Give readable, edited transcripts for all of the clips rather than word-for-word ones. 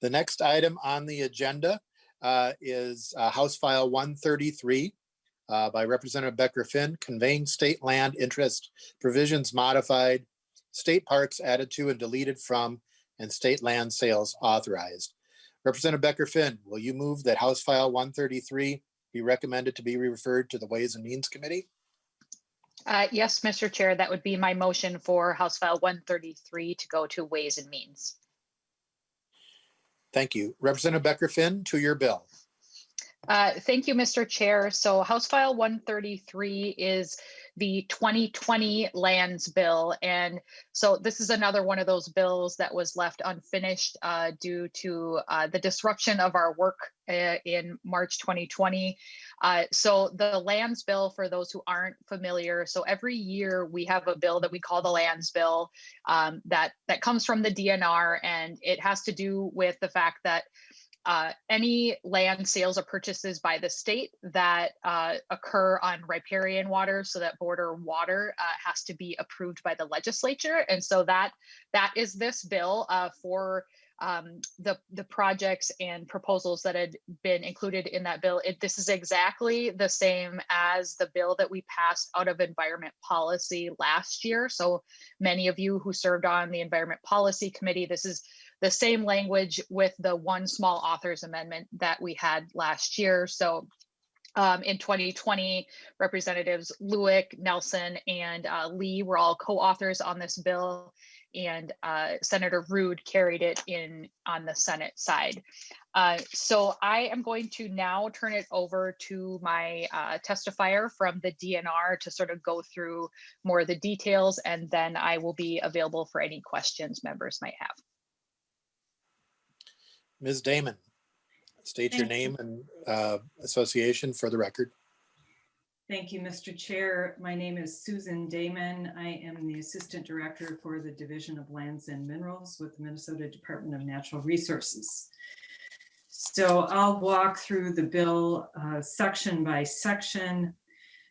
The next item on the agenda is House File 133 by Representative Becker Finn, conveying state land interest provisions modified, state parks added to and deleted from, and state land sales authorized. Representative Becker Finn, will you move that House File 133 be recommended to be referred to the Ways and Means Committee? Yes, Mr. Chair, that would be my motion for House File 133 to go to Ways and Means. Thank you. Representative Becker Finn, to your bill. Thank you, Mr. Chair. So House File 133 is the 2020 lands bill. And so this is another one of those bills that was left unfinished due to the disruption of our work in March 2020. So the lands bill, for those who aren't familiar, so every year we have a bill that we call the lands bill that comes from the DNR, and it has to do with the fact that any land sales or purchases by the state that occur on riparian water, so that border water, has to be approved by the legislature. And so that is this bill for the projects and proposals that had been included in that bill. This is exactly the same as the bill that we passed out of Environment Policy last year. So many of you who served on the Environment Policy Committee, this is the same language with the one small authors amendment that we had last year. So in 2020, Representatives Lewick, Nelson, and Lee were all co-authors on this bill, and Senator Rood carried it on the Senate side. So I am going to now turn it over to my testifier from the DNR to sort of go through more of the details, and then I will be available for any questions members might have. Ms. Damon, state your name and association for the record. Thank you, Mr. Chair. My name is Susan Damon. I am the Assistant Director for the Division of Lands and Minerals with the Minnesota Department of Natural Resources. So I'll walk through the bill section by section.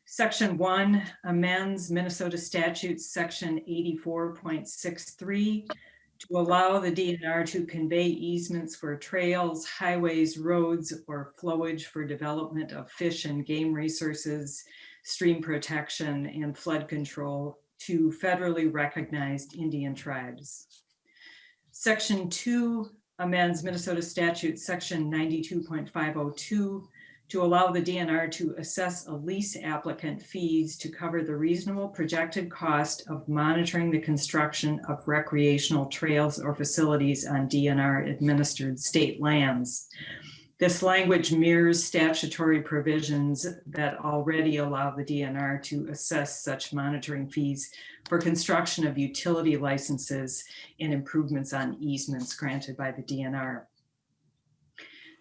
Section 1 amends Minnesota Statute Section 84.63 to allow the DNR to convey easements for trails, highways, roads, or flowage for development of fish and game resources, stream protection, and flood control to federally recognized Indian tribes. Section 2 amends Minnesota Statute Section 92.502 to allow the DNR to assess a lease applicant fees to cover the reasonable projected cost of monitoring the construction of recreational trails or facilities on DNR administered state lands. This language mirrors statutory provisions that already allow the DNR to assess such monitoring fees for construction of utility licenses and improvements on easements granted by the DNR.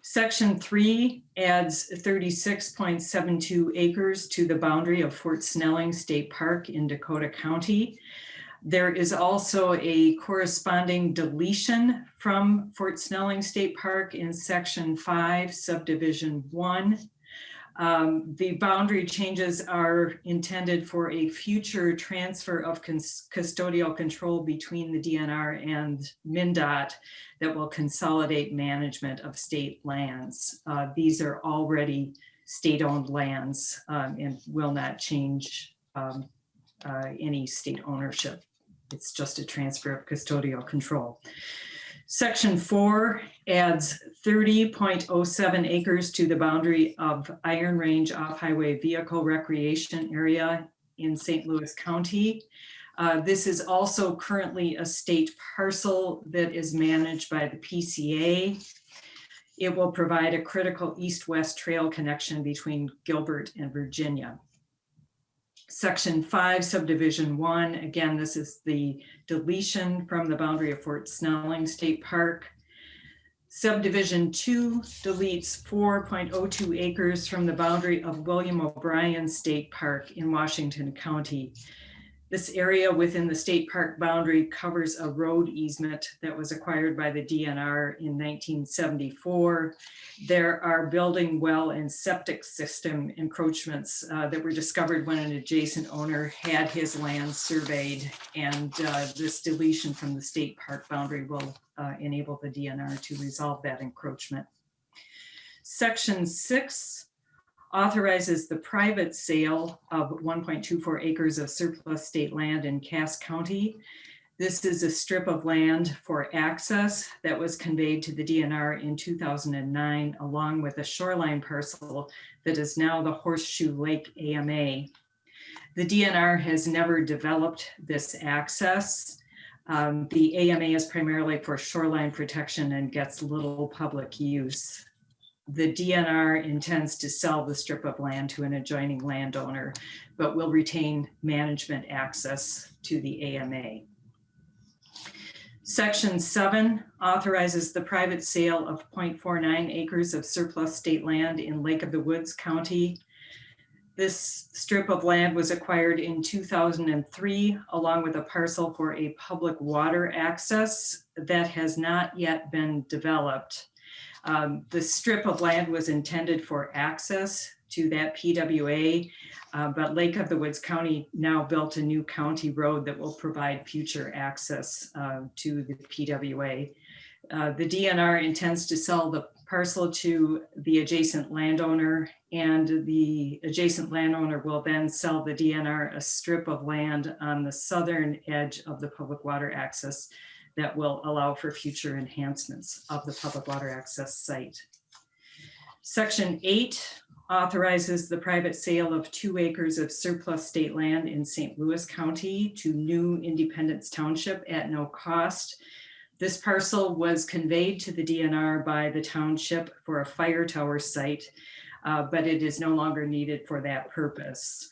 Section 3 adds 36.72 acres to the boundary of Fort Snelling State Park in Dakota County. There is also a corresponding deletion from Fort Snelling State Park in Section 5, Subdivision 1. The boundary changes are intended for a future transfer of custodial control between the DNR and MnDOT that will consolidate management of state lands. These are already state-owned lands and will not change any state ownership. It's just a transfer of custodial control. Section 4 adds 30.07 acres to the boundary of Iron Range Off-Highway Vehicle Recreation Area in St. Louis County. This is also currently a state parcel that is managed by the PCA. It will provide a critical east-west trail connection between Gilbert and Virginia. Section 5, Subdivision 1, again, this is the deletion from the boundary of Fort Snelling State Park. Subdivision 2 deletes 4.02 acres from the boundary of William O'Brien State Park in Washington County. This area within the state park boundary covers a road easement that was acquired by the DNR in 1974. There are building, well, and septic system encroachments that were discovered when an adjacent owner had his land surveyed, and this deletion from the state park boundary will enable the DNR to resolve that encroachment. Section 6 authorizes the private sale of 1.24 acres of surplus state land in Cass County. This is a strip of land for access that was conveyed to the DNR in 2009, along with a shoreline parcel that is now the Horseshoe Lake AMA. The DNR has never developed this access. The AMA is primarily for shoreline protection and gets little public use. The DNR intends to sell the strip of land to an adjoining landowner, but will retain management access to the AMA. Section 7 authorizes the private sale of 0.49 acres of surplus state land in Lake of the Woods County. This strip of land was acquired in 2003, along with a parcel for a public water access that has not yet been developed. The strip of land was intended for access to that PWA, but Lake of the Woods County now built a new county road that will provide future access to the PWA. The DNR intends to sell the parcel to the adjacent landowner, and the adjacent landowner will then sell the DNR a strip of land on the southern edge of the public water access that will allow for future enhancements of the public water access site. Section 8 authorizes the private sale of 2 acres of surplus state land in St. Louis County to New Independence Township at no cost. This parcel was conveyed to the DNR by the township for a fire tower site, but it is no longer needed for that purpose.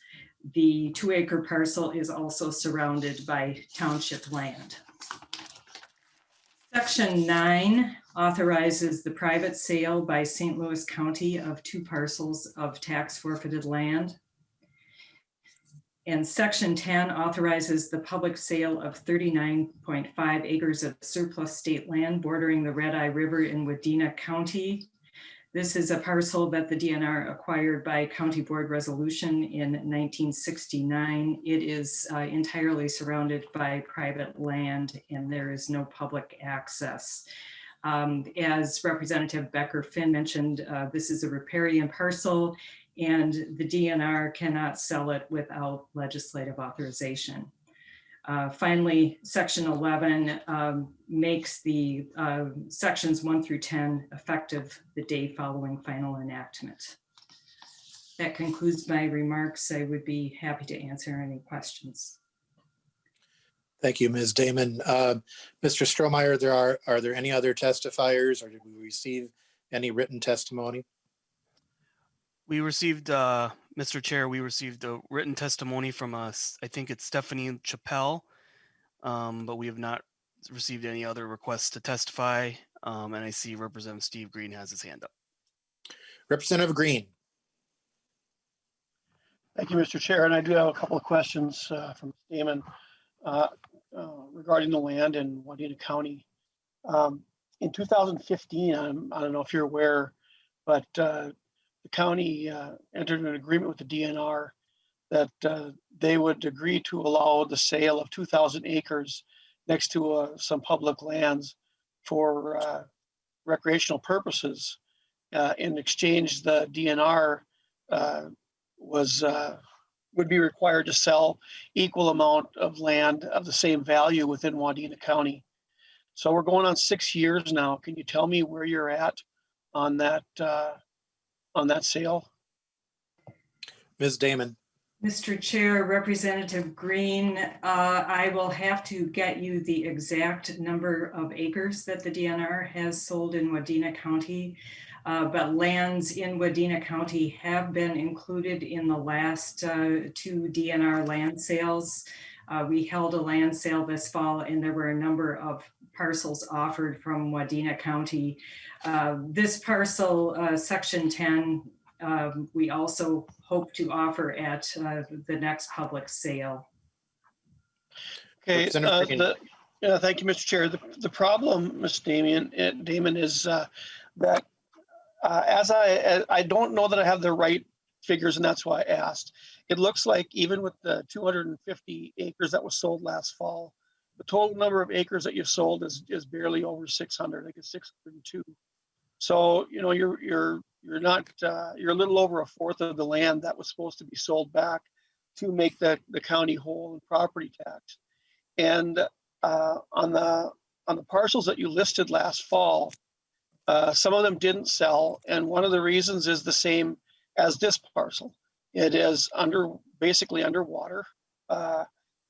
The 2-acre parcel is also surrounded by township land. Section 9 authorizes the private sale by St. Louis County of 2 parcels of tax forfeited land. And Section 10 authorizes the public sale of 39.5 acres of surplus state land bordering the Red Eye River in Wadena County. This is a parcel that the DNR acquired by County Board resolution in 1969. It is entirely surrounded by private land, and there is no public access. As Representative Becker-Finn mentioned, this is a riparian parcel, and the DNR cannot sell it without legislative authorization. Finally, Section 11 makes the sections 1 through 10 effective the day following final enactment. That concludes my remarks. I would be happy to answer any questions. Thank you, Ms. Damon. Mr. Strohmeyer, are there any other testifiers, or did we receive any written testimony? We received, Mr. Chair, we received a written testimony from us. I think it's Stephanie Chappelle, but we have not received any other requests to testify. And I see Representative Steve Green has his hand up. Representative Green. Thank you, Mr. Chair. And I do have a couple of questions from Damon regarding the land in Wadena County. In 2015, I don't know if you're aware, but the county entered an agreement with the DNR that they would agree to allow the sale of 2,000 acres next to some public lands for recreational purposes. In exchange, the DNR would be required to sell equal amount of land of the same value within Wadena County. So we're going on 6 years now. Can you tell me where you're at on that sale? Ms. Damon. Mr. Chair, Representative Green, I will have to get you the exact number of acres that the DNR has sold in Wadena County, but lands in Wadena County have been included in the last 2 DNR land sales. We held a land sale this fall, and there were a number of parcels offered from Wadena County. This parcel, Section 10, we also hope to offer at the next public sale. Okay, Representative Green. thank you, Mr. Chair. The problem, Ms. Damon, is that as I don't know that I have the right figures, and that's why I asked. It looks like even with the 250 acres that was sold last fall, the total number of acres that you've sold is barely over 600. I think it's 602. So you know you're not you're a little over a fourth of the land that was supposed to be sold back to make the county whole in property tax. And on the parcels that you listed last fall, some of them didn't sell, and one of the reasons is the same as this parcel. It is basically underwater.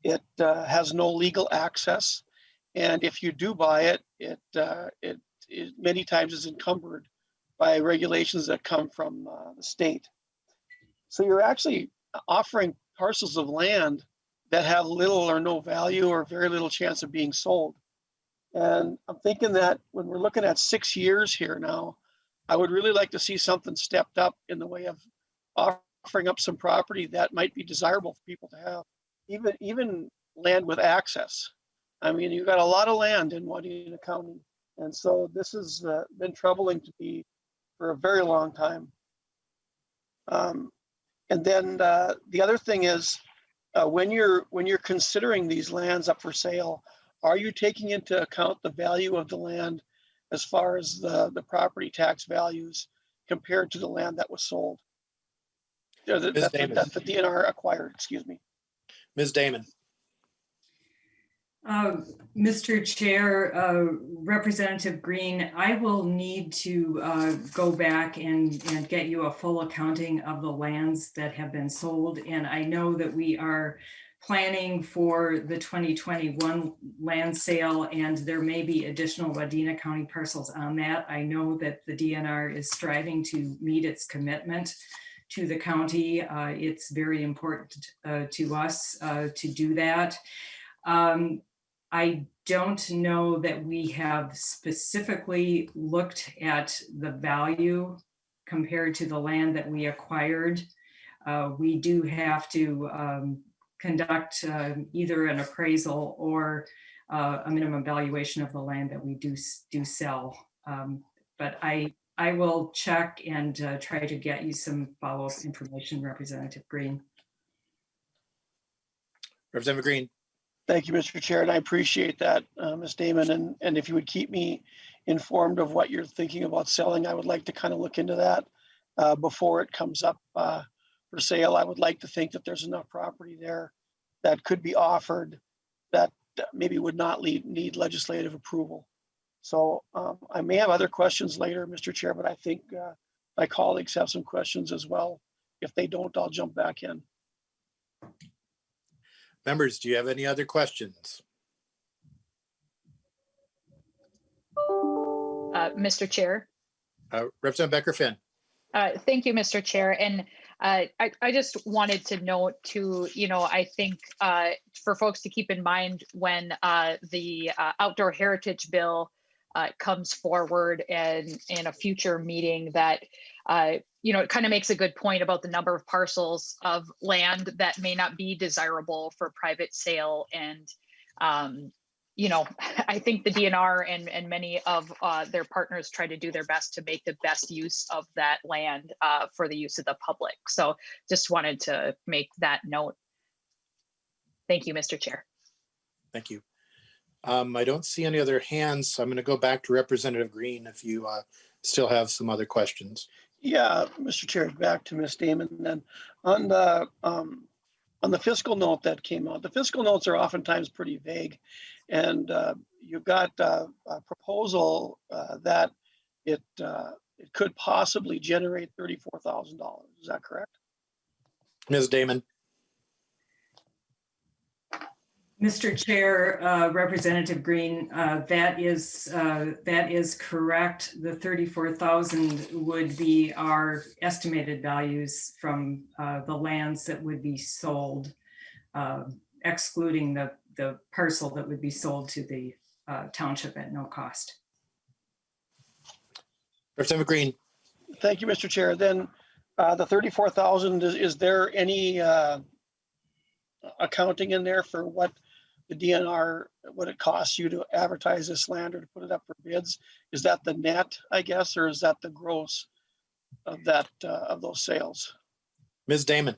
It has no legal access, and if you do buy it, it many times is encumbered by regulations that come from the state. So you're actually offering parcels of land that have little or no value or very little chance of being sold. And I'm thinking that when we're looking at 6 years here now, I would really like to see something stepped up in the way of offering up some property that might be desirable for people to have, even land with access. I mean, you've got a lot of land in Wadena County. And so this has been troubling to me for a very long time. And then the other thing is, when you're considering these lands up for sale, are you taking into account the value of the land as far as the property tax values compared to the land that was sold? That the DNR acquired, excuse me. Ms. Damon. Mr. Chair, Representative Green, I will need to go back and get you a full accounting of the lands that have been sold. And I know that we are planning for the 2021 land sale, and there may be additional Wadena County parcels on that. I know that the DNR is striving to meet its commitment to the county. It's very important to us to do that. I don't know that we have specifically looked at the value compared to the land that we acquired. We do have to conduct either an appraisal or a minimum valuation of the land that we do sell. But I will check and try to get you some follow-up information, Representative Green. Representative Green. Thank you, Mr. Chair, and I appreciate that, Ms. Damon. And if you would keep me informed of what you're thinking about selling, I would like to kind of look into that before it comes up for sale. I would like to think that there's enough property there that could be offered that maybe would not need legislative approval. So I may have other questions later, Mr. Chair, but I think my colleagues have some questions as well. If they don't, I'll jump back in. Members, do you have any other questions? Mr. Chair. Representative Becker-Finn. Thank you, Mr. Chair. And I just wanted to note too, I think for folks to keep in mind when the outdoor heritage bill comes forward and in a future meeting that, it kind of makes a good point about the number of parcels of land that may not be desirable for private sale. And, I think the DNR and many of their partners try to do their best to make the best use of that land for the use of the public. So just wanted to make that note. Thank you, Mr. Chair. Thank you. I don't see any other hands, so I'm going to go back to Representative Green if you still have some other questions. Yeah, Mr. Chair, back to Ms. Damon. Then on the fiscal note that came out, the fiscal notes are oftentimes pretty vague, and you've got a proposal that it could possibly generate $34,000. Is that correct? Ms. Damon. Mr. Chair, Representative Green, that is correct. The 34,000 would be our estimated values from the lands that would be sold, excluding the parcel that would be sold to the township at no cost. Representative Green. Thank you, Mr. Chair. Then the 34,000, is there any accounting in there for what the DNR, what it costs you to advertise this land or to put it up for bids? Is that the net, I guess, or is that the gross of that, of those sales? Ms. Damon.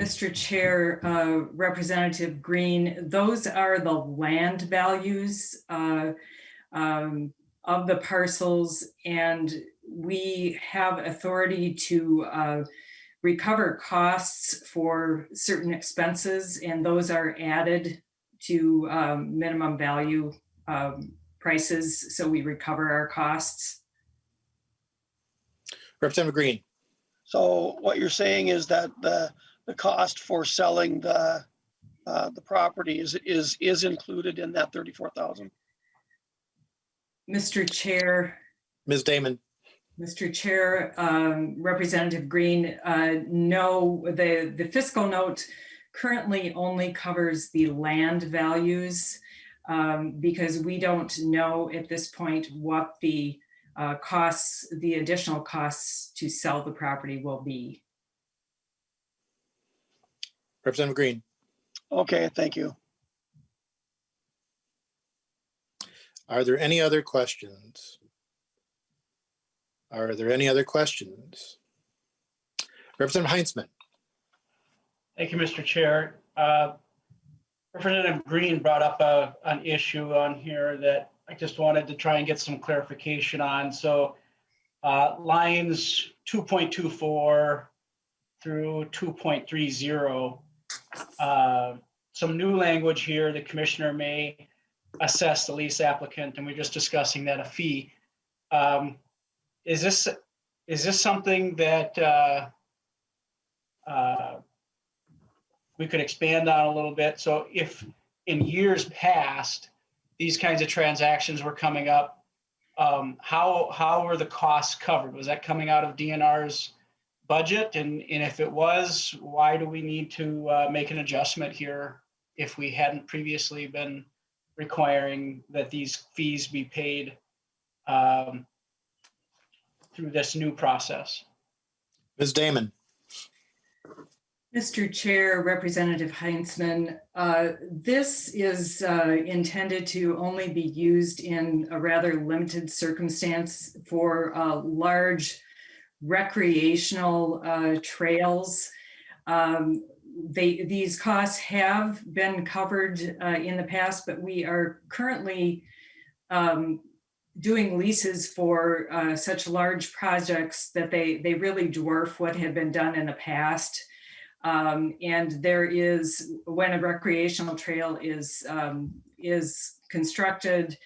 Mr. Chair, Representative Green, those are the land values of the parcels, and we have authority to recover costs for certain expenses, and those are added to minimum value prices, so we recover our costs. Representative Green. So what you're saying is that the cost for selling the property is included in that 34,000. Mr. Chair. Ms. Damon. Mr. Chair, Representative Green, no, the fiscal note currently only covers the land values because we don't know at this point what the costs, the additional costs to sell the property will be. Representative Green. Okay, thank you. Are there any other questions? Are there any other questions? Representative Heinzman. Thank you, Mr. Chair. Representative Green brought up an issue on here that I just wanted to try and get some clarification on. So lines 2.24 through 2.30, some new language here. The commissioner may assess the lease applicant, and we're just discussing that a fee. Is this something that we could expand on a little bit? So if in years past these kinds of transactions were coming up, how were the costs covered? Was that coming out of DNR's budget? And if it was, why do we need to make an adjustment here if we hadn't previously been requiring that these fees be paid through this new process? Ms. Damon. Mr. Chair, Representative Heinzman, this is intended to only be used in a rather limited circumstance for large recreational trails. These costs have been covered in the past, but we are currently doing leases for such large projects that they really dwarf what had been done in the past. And there is, when a recreational trail is constructed,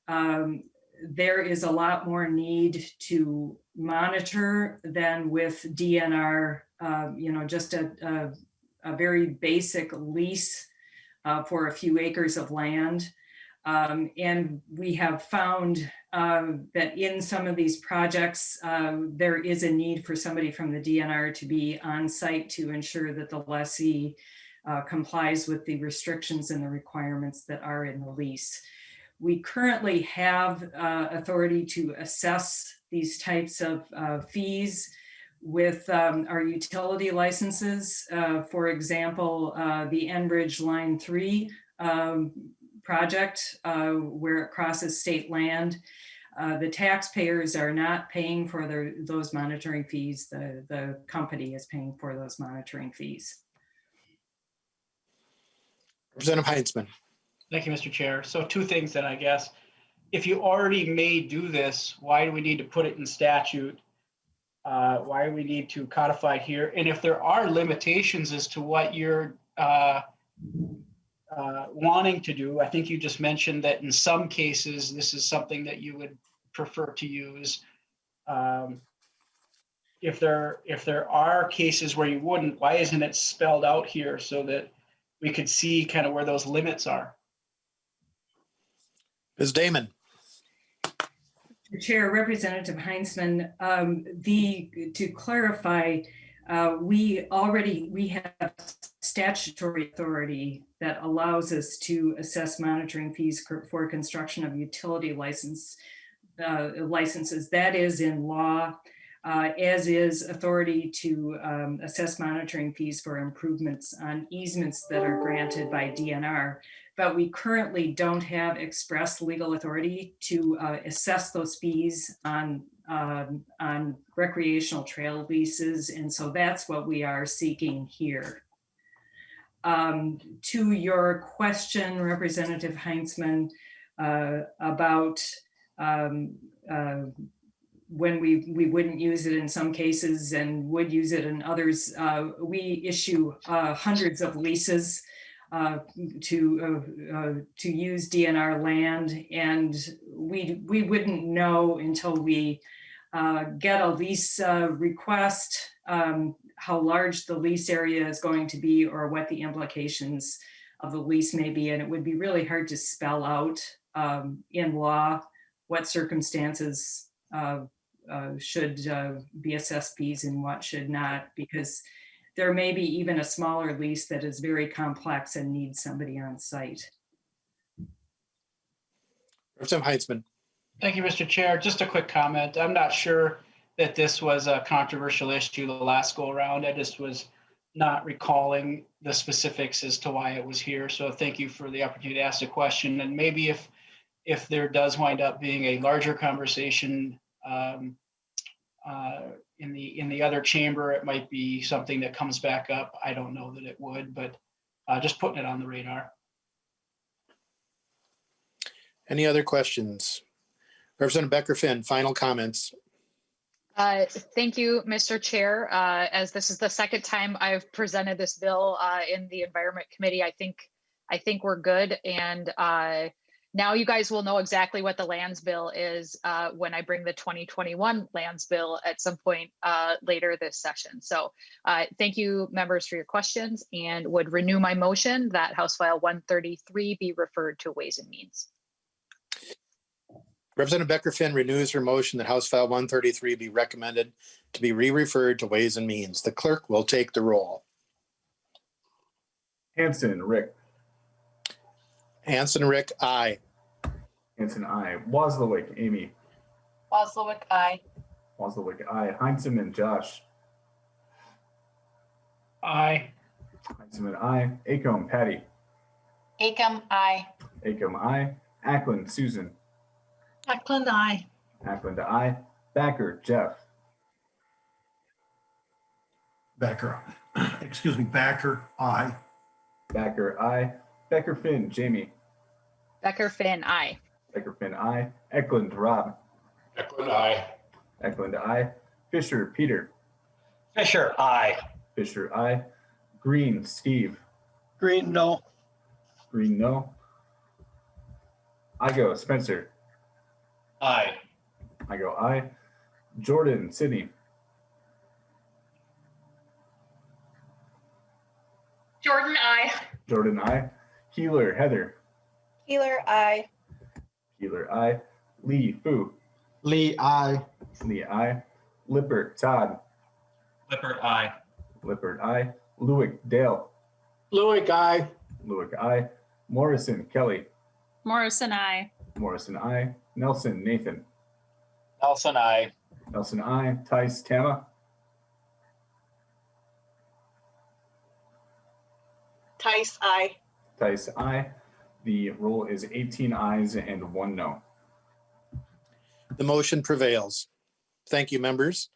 there is a lot more need to monitor than with DNR, just a very basic lease for a few acres of land. And we have found that in some of these projects, there is a need for somebody from the DNR to be on site to ensure that the lessee complies with the restrictions and the requirements that are in the lease. We currently have authority to assess these types of fees with our utility licenses. For example, the Enbridge Line 3 project where it crosses state land. The taxpayers are not paying for those monitoring fees. The company is paying for those monitoring fees. Representative Heinzman. Thank you, Mr. Chair. So two things then, I guess. If you already may do this, why do we need to put it in statute? Why do we need to codify it here? And if there are limitations as to what you're wanting to do, I think you just mentioned that in some cases, this is something that you would prefer to use. If there are cases where you wouldn't, why isn't it spelled out here so that we could see kind of where those limits are? Ms. Damon. Chair, Representative Heinzman, to clarify, we have statutory authority that allows us to assess monitoring fees for construction of utility licenses. That is in law. as is authority to assess monitoring fees for improvements on easements that are granted by DNR. But we currently don't have express legal authority to assess those fees on recreational trail leases. And so that's what we are seeking here. To your question, Representative Heinzman, about when we wouldn't use it in some cases and would use it in others, we issue hundreds of leases to use DNR land, and we wouldn't know until we get a lease request, how large the lease area is going to be or what the implications of the lease may be. And it would be really hard to spell out in law what circumstances should be assessed fees and what should not, because there may be even a smaller lease that is very complex and needs somebody on site. Representative Heinzman. Thank you, Mr. Chair. Just a quick comment. I'm not sure that this was a controversial issue the last go around. I just was not recalling the specifics as to why it was here. So thank you for the opportunity to ask a question. And maybe if there does wind up being a larger conversation in the other chamber, it might be something that comes back up. I don't know that it would, but just putting it on the radar. Any other questions? Representative Becker-Finn, final comments. Thank you, Mr. Chair. As this is the second time I've presented this bill in the Environment Committee, I think we're good. And now you guys will know exactly what the lands bill is when I bring the 2021 lands bill at some point later this session. So thank you, members, for your questions, and would renew my motion that House File 133 be referred to Ways and Means. Representative Becker-Finn renews her motion that House File 133 be recommended to be re-referred to Ways and Means. The clerk will take the roll. Hanson, Rick. Hanson, Rick, aye. Hanson, aye. Wozlowick, Amy. Wozlowick, aye. Wozlowick, aye. Heinzman, Josh. Aye. Heinzman, aye. Acomb, Patty. Acomb, aye. Acomb, aye. Ackland, Susan. Ackland, aye. Ackland, aye. Backer, Jeff. Backer, excuse me, Backer, aye. Backer, aye. Becker-Finn, Jamie. Becker-Finn, aye. Becker-Finn, aye. Eklund, Rob. Eklund, aye. Eklund, aye. Fisher, Peter. Fisher, aye. Fisher, aye. Green, Steve. Green, no. Green, no. Igo, Spencer. Aye. Igo, aye. Jordan, Sydney. Jordan, aye. Jordan, aye. Keeler, Heather. Keeler, aye. Keeler, aye. Lee, Fu. Lee, aye. Lee, aye. Lippert, Todd. Lippert, aye. Lippert, aye. Lewick, Dale. Lewick, aye. Lewick, aye. Morrison, Kelly. Morrison, aye. Morrison, aye. Nelson, Nathan. Nelson, aye. Nelson, aye. Tice, Tama. Tice, aye. Tice, aye. The roll is 18 ayes and 1 no. The motion prevails. Thank you, members.